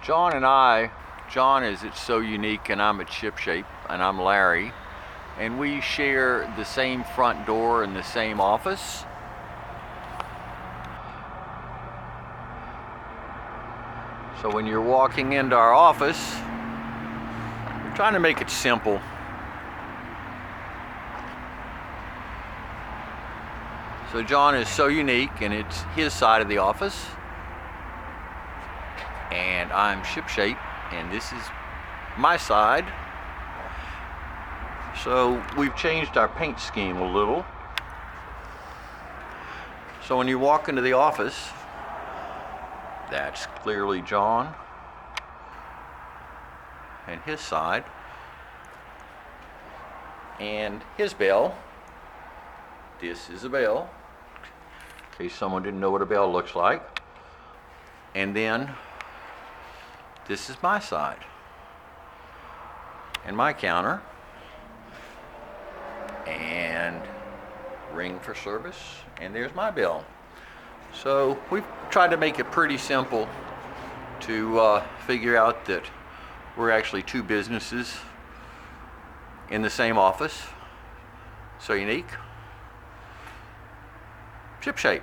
John is It's So Unique, and I'm at ShipShape, and I'm Larry, and we share the same front door and the same office. So when you're walking into our office, we're trying to make it simple. So John is So Unique, and it's his side of the office. And I'm ShipShape, and this is my side. So we've changed our paint scheme a little. So when you walk into the office, that's clearly John and his side. And his bell, this is a bell, in case someone didn't know what a bell looks like. And then this is my side and my counter and ring for service, and there's my bell. So we've tried to make it pretty simple to figure out that we're actually two businesses in the same office. So Unique, ShipShape.